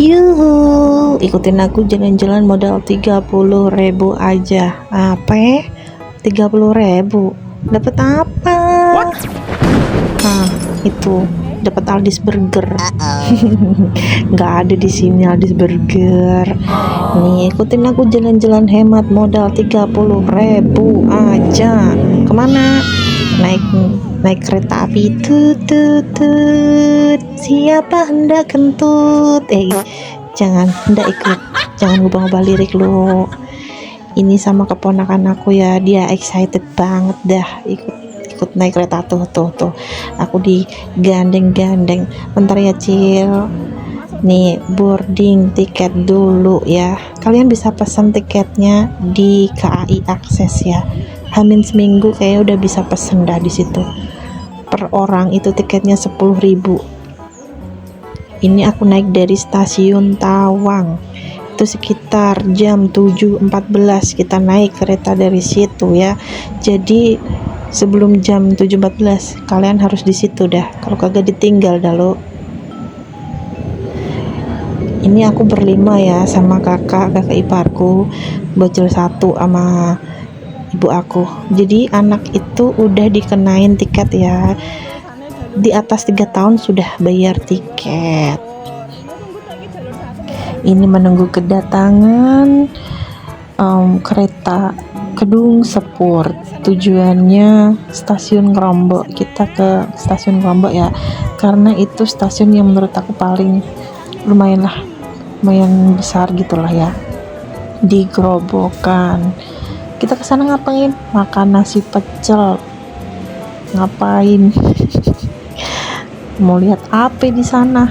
Yuhu, ikutin aku jalan-jalan modal 30.000 aja. Apa? 30.000 dapat apa? Nah, itu dapat Aldis Burger. Nggak ada di sini Aldis Burger. Nih, ikutin aku jalan-jalan hemat modal 30.000 aja. Kemana? Naik kereta api. Tut, siapa hendak kentut? Jangan hendak ikut, jangan ngubah-ngubah lirik lo. Ini sama keponakan aku ya, dia excited banget dah ikut naik kereta tuh. Aku digandeng-gandeng. Bentar ya Cil, nih boarding tiket dulu ya. Kalian bisa pesan tiketnya di KAI Akses ya. Hamin seminggu kayaknya udah bisa pesen dah di situ. Per orang itu tiketnya 10.000. Ini aku naik dari stasiun Tawang. Itu sekitar jam 7.14 kita naik kereta dari situ ya. Jadi sebelum jam 7.14 kalian harus di situ dah. Kalau kagak ditinggal dah lo. Ini aku berlima ya sama kakak iparku, bocil satu sama ibu aku. Jadi anak itu udah dikenain tiket ya. Di atas 3 tahun sudah bayar tiket. Ini menunggu kedatangan kereta Kedung Sepur. Tujuannya stasiun Ngerombok. Kita ke stasiun Ngerombok ya, karena itu stasiun yang menurut aku paling lumayan besar gitulah ya, di Gerobokan. Kita kesana ngapain? Makan nasi pecel. Ngapain? Mau lihat apa di sana?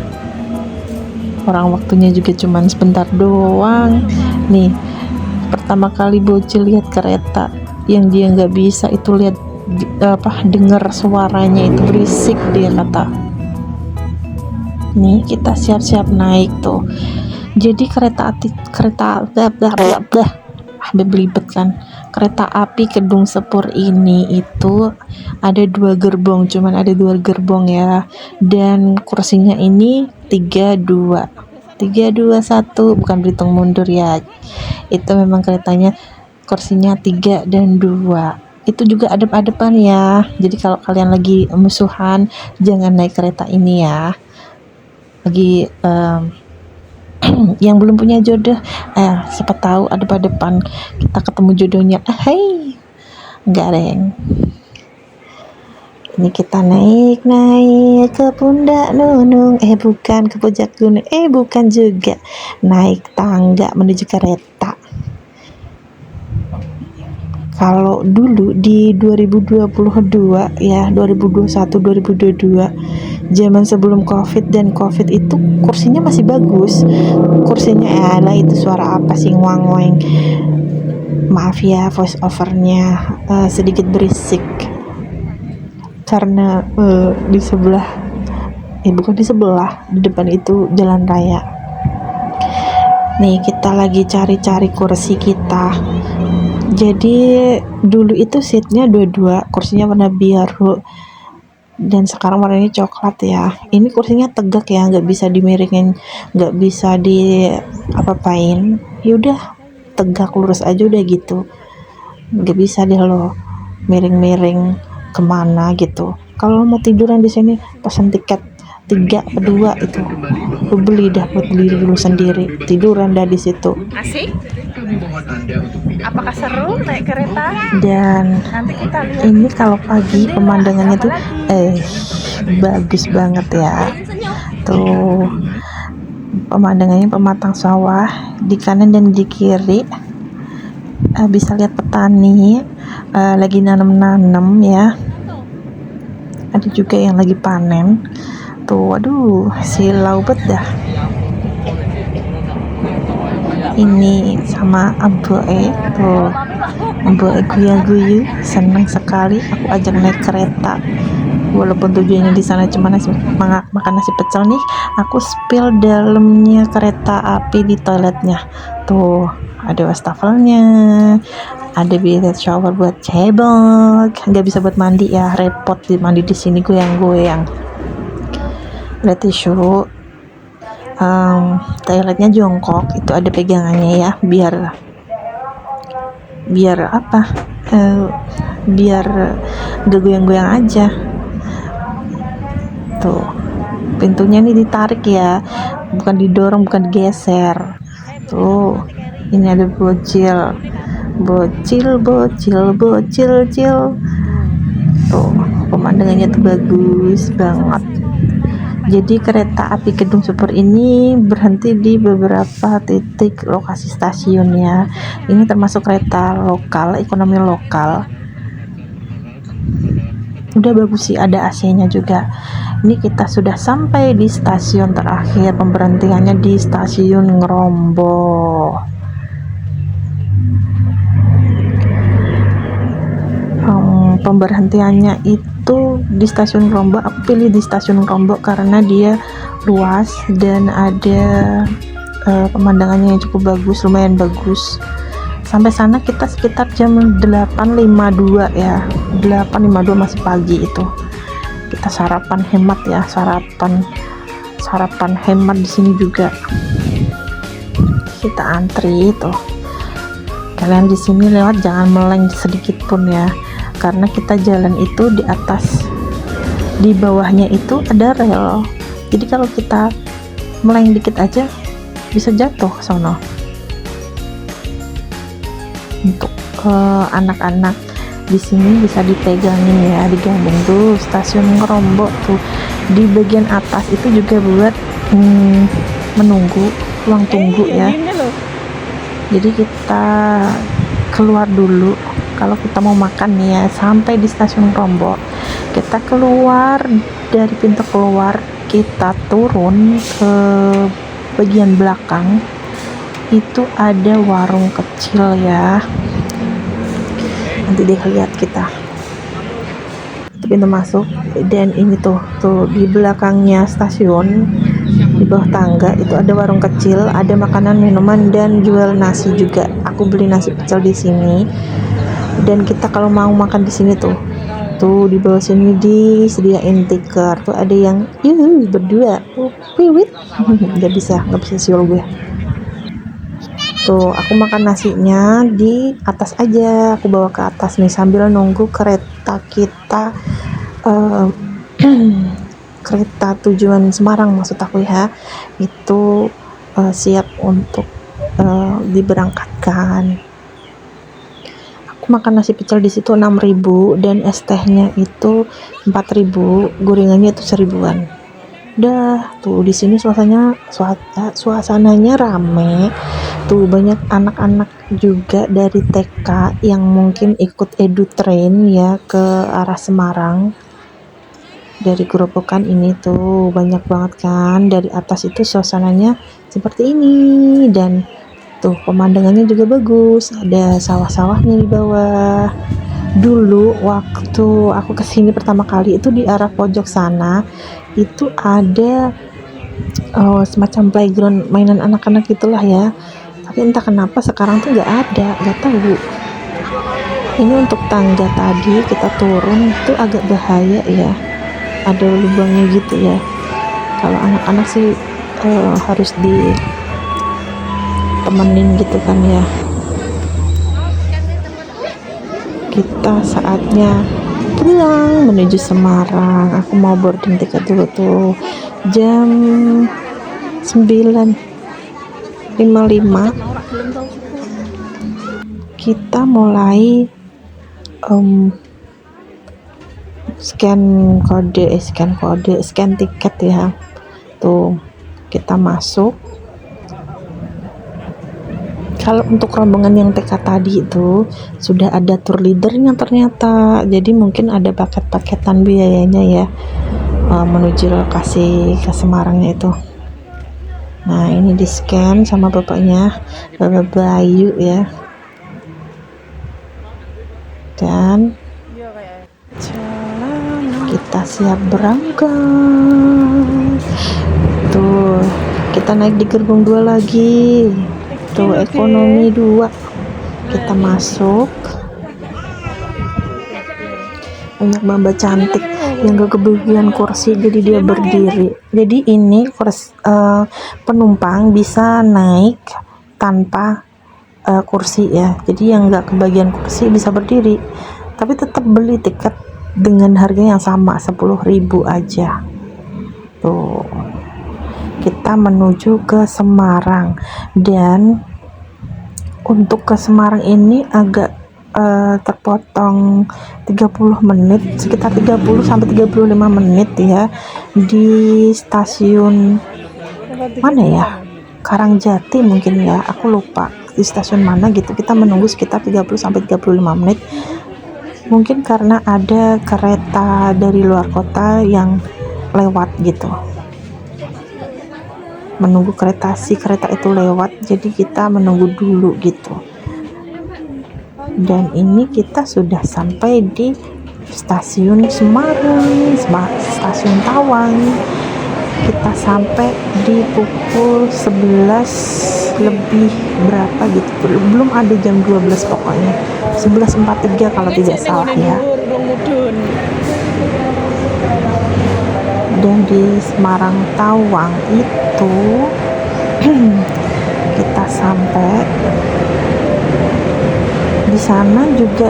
Orang waktunya juga cuman sebentar doang. Nih, pertama kali bocil lihat kereta, yang dia nggak bisa itu lihat dengar suaranya itu berisik, dia kata. Nih kita siap-siap naik tuh. Jadi kereta belibet kan. Kereta api Kedung Sepur ini itu ada 2 gerbong, cuman ada 2 gerbong ya. Dan kursinya ini 321, bukan berhitung mundur ya. Itu memang keretanya kursinya 3 dan 2. Itu juga adep-adepan ya. Jadi kalau kalian lagi musuhan jangan naik kereta ini ya. Lagi yang belum punya jodoh, siapa tahu ada pada depan kita ketemu jodohnya. Hai, enggak deng. Ini kita naik ke pundak nunung, bukan ke puncak gunung, bukan juga, naik tangga menuju kereta. Kalau dulu di 2022 ya, 2021 2022, zaman sebelum Covid dan Covid itu kursinya masih bagus. Kursinya lah itu suara apa sih, nguang-nguang. Maaf ya voice overnya sedikit berisik. Karena di sebelah, bukan di sebelah, di depan itu jalan raya. Nih kita lagi cari-cari kursi kita. Jadi dulu itu seatnya 22, kursinya warna biru, dan sekarang warnanya coklat ya. Ini kursinya tegak ya, nggak bisa dimiringin, nggak bisa di apa-apain. Yaudah tegak lurus aja udah gitu, nggak bisa deh lo miring-miring kemana gitu. Kalau mau tiduran di sini pesan tiket 3 kedua itu lu beli dulu sendiri, tiduran dah di situ. Asik. Apakah seru naik kereta? Dan Nanti kita lihat. ini kalau pagi pemandangannya tuh bagus banget ya. Tuh pemandangannya pematang sawah di kanan dan di kiri. Bisa lihat petani lagi nanam ya. Ada juga yang lagi panen. Tuh, waduh, silau bet dah. Ini sama Aboe tuh, Aboe guyu senang sekali aku ajak naik kereta, walaupun tujuannya di sana cuma makan nasi pecel. Nih aku spill dalamnya kereta api di toiletnya. Tuh ada wastafelnya, ada bidet shower buat cebok, nggak bisa buat mandi ya, repot di mandi di sini goyang-goyang. Ada tisu, toiletnya jongkok, itu ada pegangannya ya, biar apa, biar gak goyang-goyang aja. Tuh, pintunya ini ditarik ya, bukan didorong, bukan digeser. Tuh, ini ada bocil. Tuh, pemandangannya tuh bagus banget. Jadi kereta api Kedung Super ini berhenti di beberapa titik lokasi stasiun ya. Ini termasuk kereta lokal, ekonomi lokal. Udah bagus sih, ada AC-nya juga. Ini kita sudah sampai di stasiun terakhir, pemberhentiannya di stasiun Ngrombo. Pemberhentiannya itu di stasiun Ngrombo. Aku pilih di stasiun Ngrombo karena dia luas dan ada pemandangannya yang cukup bagus, lumayan bagus. Sampai sana kita sekitar jam 8.52 ya, 8.52 masih pagi itu. Kita sarapan hemat ya, sarapan hemat di sini juga. Kita antri tuh. Kalian di sini lewat jangan meleng sedikit pun ya, karena kita jalan itu di atas, di bawahnya itu ada rel. Jadi kalau kita meleng dikit aja bisa jatuh ke sono. Untuk anak-anak di sini bisa dipegangin ya, digandeng tuh. Stasiun Ngrombo tuh di bagian atas itu juga buat menunggu, ruang tunggu ya. Jadi kita keluar dulu kalau kita mau makan nih ya. Sampai di stasiun Ngrombo, kita keluar dari pintu keluar, kita turun ke bagian belakang, itu ada warung kecil ya. Nanti deh lihat kita itu pintu masuk, dan ini tuh di belakangnya stasiun, di bawah tangga itu ada warung kecil, ada makanan, minuman, dan jual nasi juga. Aku beli nasi pecel di sini. Dan kita kalau mau makan di sini tuh di bawah sini disediain tikar. Tuh ada yang berdua piwit nggak bisa siul gue. Tuh aku makan nasinya di atas aja, aku bawa ke atas nih sambil nunggu kereta kita, kereta tujuan Semarang maksud aku ya, itu siap untuk diberangkatkan. Aku makan nasi pecel di situ 6.000 dan es tehnya itu 4.000, gorengannya itu 1.000-an. Dah tuh di sini suasananya rame tuh, banyak anak-anak juga dari TK yang mungkin ikut edu train ya ke arah Semarang. Dari gerobokan ini tuh banyak banget kan. Dari atas itu suasananya seperti ini, dan tuh pemandangannya juga bagus, ada sawah-sawahnya di bawah. Dulu waktu aku kesini pertama kali itu di arah pojok sana itu ada semacam playground mainan anak-anak gitulah ya, tapi entah kenapa sekarang tuh nggak tahu. Ini untuk tangga tadi kita turun itu agak bahaya ya, ada lubangnya gitu ya. Kalau anak-anak sih harus ditemenin gitu kan ya. Kita saatnya pulang menuju Semarang. Aku mau boarding tiket dulu tuh jam 9.55. Kita mulai scan tiket ya. Tuh kita masuk. Kalau untuk rombongan yang TK tadi itu sudah ada tour leadernya ternyata, jadi mungkin ada paket-paketan biayanya ya menuju lokasi ke Semarangnya itu. Nah ini di scan sama bapaknya, Bapak Bayu ya, dan kita siap berangkat. Tuh kita naik di gerbong 2 lagi. Tuh ekonomi 2, kita masuk. banyak mbak cantik yang gak kebagian kursi, jadi dia berdiri. Jadi ini penumpang bisa naik tanpa kursi ya, jadi yang gak kebagian kursi bisa berdiri, tapi tetap beli tiket dengan harga yang sama 10.000 aja. Tuh, kita menuju ke Semarang, dan untuk ke Semarang ini agak terpotong 30 menit, sekitar 30 sampai 35 menit ya, di stasiun mana ya, Karangjati mungkin ya, aku lupa di stasiun mana gitu. Kita menunggu sekitar 30 sampai 35 menit, mungkin karena ada kereta dari luar kota yang lewat gitu, menunggu kereta itu lewat, jadi kita menunggu dulu gitu. Dan ini kita sudah sampai di stasiun Semarang, stasiun Tawang. Kita sampai di pukul 11 lebih berapa gitu, belum ada jam 12 pokoknya, 11.43 kalau tidak salah ya. Dan di Semarang Tawang itu kita sampai di sana juga,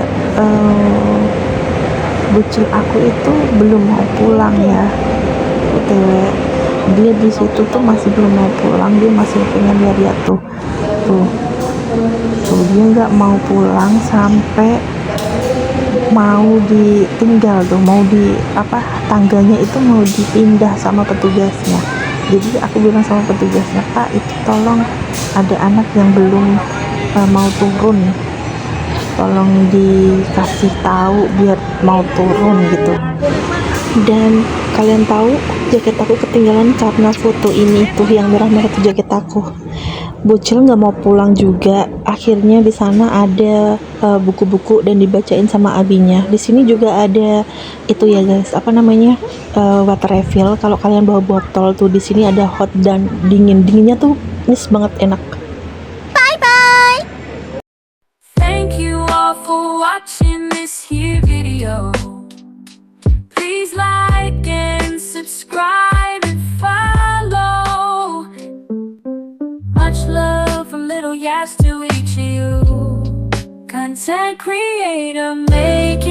bucil aku itu belum mau pulang ya, OTW dia di situ tuh masih belum mau pulang, dia masih pengen lihat tuh dia nggak mau pulang sampai mau ditinggal tuh, mau tangganya itu mau dipindah sama petugasnya. Jadi aku bilang sama petugasnya, Pak, itu tolong ada anak yang belum mau turun, tolong dikasih tahu biar mau turun gitu. Dan kalian tahu jaket aku ketinggalan karena foto ini tuh, yang merah-merah tuh jaket aku. Bocil nggak mau pulang juga, akhirnya di sana ada buku-buku dan dibacain sama abinya. Di sini juga ada itu ya guys, water refill. Kalau kalian bawa botol tuh, di sini ada hot dan dinginnya tuh nis banget, enak. Thank you all for watching this here video. Please like and subscribe and follow. Much love from Little Yas to each of you. Content creator making